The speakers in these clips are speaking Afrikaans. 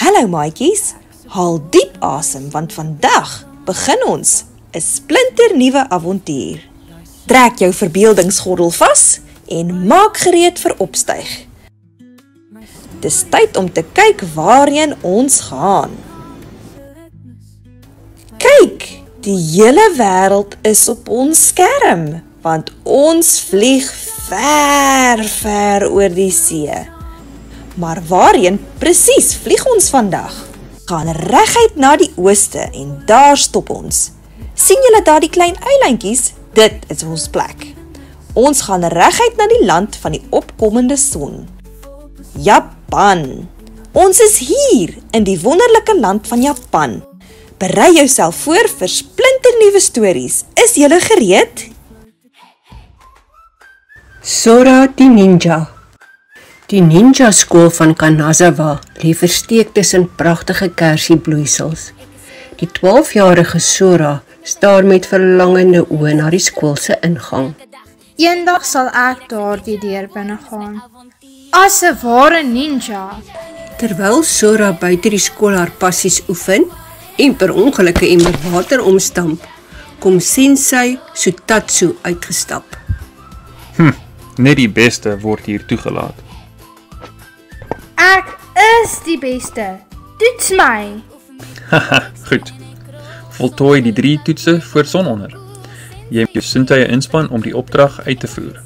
Hallo maatjies, haal diep asem want vandag begin ons 'n splinternuwe avontuur. Trek jou verbeeldingsgordel vas en maak gereed vir opstyg. Dis tyd om te kyk waarheen ons gaan. Kyk, die hele wêreld is op ons skerm, want ons vlieg ver, ver oor die see. Maar waarheen presies vlieg ons vandag? Gaan reguit na die ooste en daar stop ons. Sien julle daar die klein eilandjies? Dit is ons plek. Ons gaan reguit na die land van die opkomende son. Japan. Ons is hier in die wonderlike land van Japan. Berei jouself voor vir splinternuwe stories. Is julle gereed? Sora die Ninja. Die ninja skool van Kanazawa lê versteek tussen pragtige kersiebloeisels. Die 12-jarige Sora staar met verlangende oë na die skool se ingang. Eendag sal ek daardie deur binne gaan. As 'n ware ninja. Terwyl Sora buite die skool haar passies oefen en per ongeluk 'n emmer water omstamp, kom Sensei Sutatsu uitgestap. Net die beste word hier toegelaat. Ek is die beste. Toets my. Haha, goed. Voltooi die 3 toetse voor sononder. Jy moet jou sintuie inspann om die opdrag uit te voer.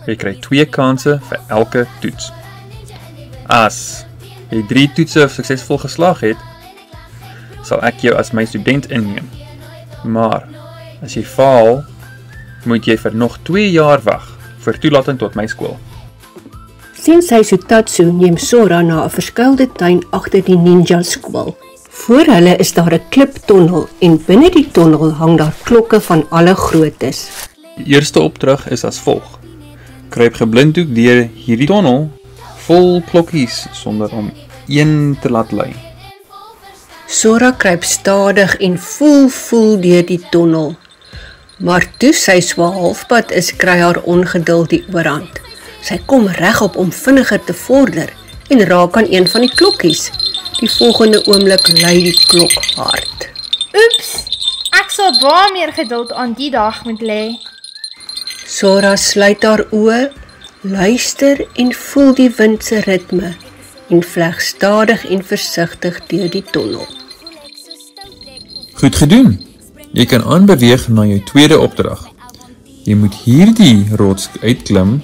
Jy kry 2 kansse vir elke toets. As jy 3 toetse suksesvol geslaag het, sal ek jou as my student inneem. Maar as jy faal, moet jy vir nog 2 jaar wag vir toelating tot my skool. Sensei Sutatsu neem Sora na 'n verskuilde tuin agter die ninja skool. Voor hulle is daar 'n kliptonnel en binne die tonnel hang daar klokke van alle groottes. Die eerste opdrag is as volg. Kruip geblinddoek deur hierdie tonnel vol klokkies sonder om een te laat lui. Sora kruip stadig en voel deur die tonnel. Maar toe sy so halfpad is, kry haar ongeduld die oorhand. Sy kom regop om vinniger te vorder en raak aan een van die klokkies. Die volgende oomblik lui die klok hard. Oeps, ek sal baie meer geduld aan die dag moet lê. Sora sluit haar oë, luister en voel die wind se ritme en vleg stadig en versigtig deur die tonnel. Goed gedoen. Jy kan aanbeweeg na jou tweede opdrag. Jy moet hierdie rots uitklim,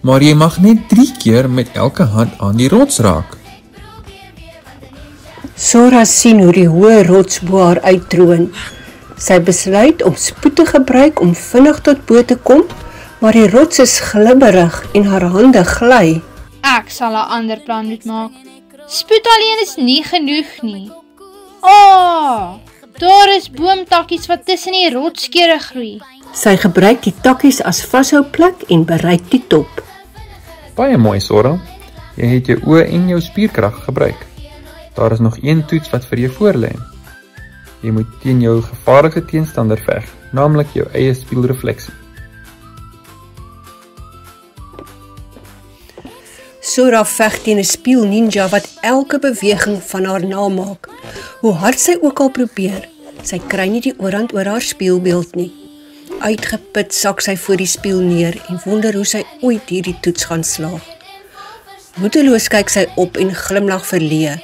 maar jy mag net 3 keer met elke hand aan die rots raak. Sora sien hoe die hoë rots bo haar uittroon. Sy besluit om spoed te gebruik om vinnig tot bo te kom, maar die rots is glibberig en haar hande gly. Ek sal 'n ander plan moet maak. Spoed alleen is nie genoeg nie. Daar is boomtakkies wat tussen die rotskere groei. Sy gebruik die takkies as vashouplek en bereik die top. Baie mooi, Sora. Jy het jou oë en jou spierkrag gebruik. Daar is nog 1 toets wat vir jou voorlê. Jy moet teen jou gevaarlike teenstander veg, naamlik jou eie spieelrefleksie. Sora veg teen 'n spieël ninja wat elke beweging van haar namaak. Hoe hard sy ook al probeer, sy kry nie die oorhand oor haar spieelbeeld nie. Uitgeput sak sy voor die spieël neer en wonder hoe sy ooit hierdie toets gaan slaag. Moedeloos kyk sy op en glimlag verleë.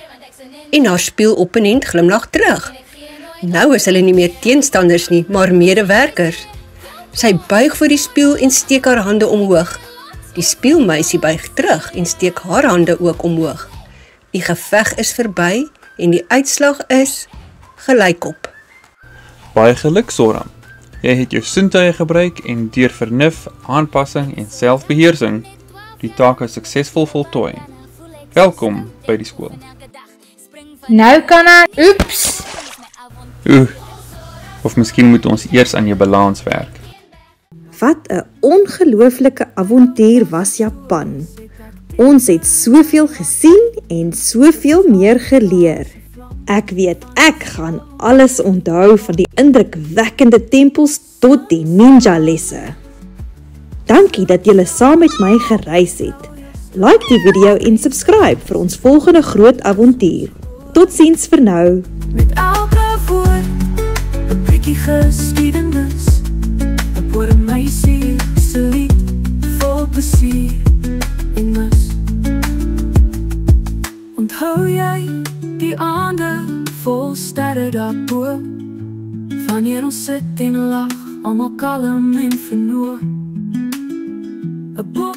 En haar spieelopponent glimlag terug. Nou is hulle nie meer teenstanders nie, maar medewerkers. Sy buig voor die spieël en steek haar hande omhoog. Die spieelmeisie buig terug en steek haar hande ook omhoog. Die geveg is verby en die uitslag is gelykop. Baie geluk, Sora. Jy het jou sintuie gebruik en deur vernuf, aanpassing en selfbeheersing die take suksesvol voltooi. Welkom by die skool. Nou kan ek... Oeps! Of miskien moet ons eers aan jou balans werk. Wat 'n ongelooflike avontuur was Japan. Ons het soveel gesien en soveel meer geleer. Ek weet, ek gaan alles onthou van die indrukwekkende tempels tot die ninja lesse. Dankie dat julle saam met my gereis het. Like die video en subscribe vir ons volgende groot avontuur. Totsiens vir nou. Met elke woord 'n bietjie geskiedenis, 'n boere meisie se lied vol plesier en mis. Onthou jy die aande vol sterre daarbo, wanneer ons sit en lag, almal kalm en vernoor. 'n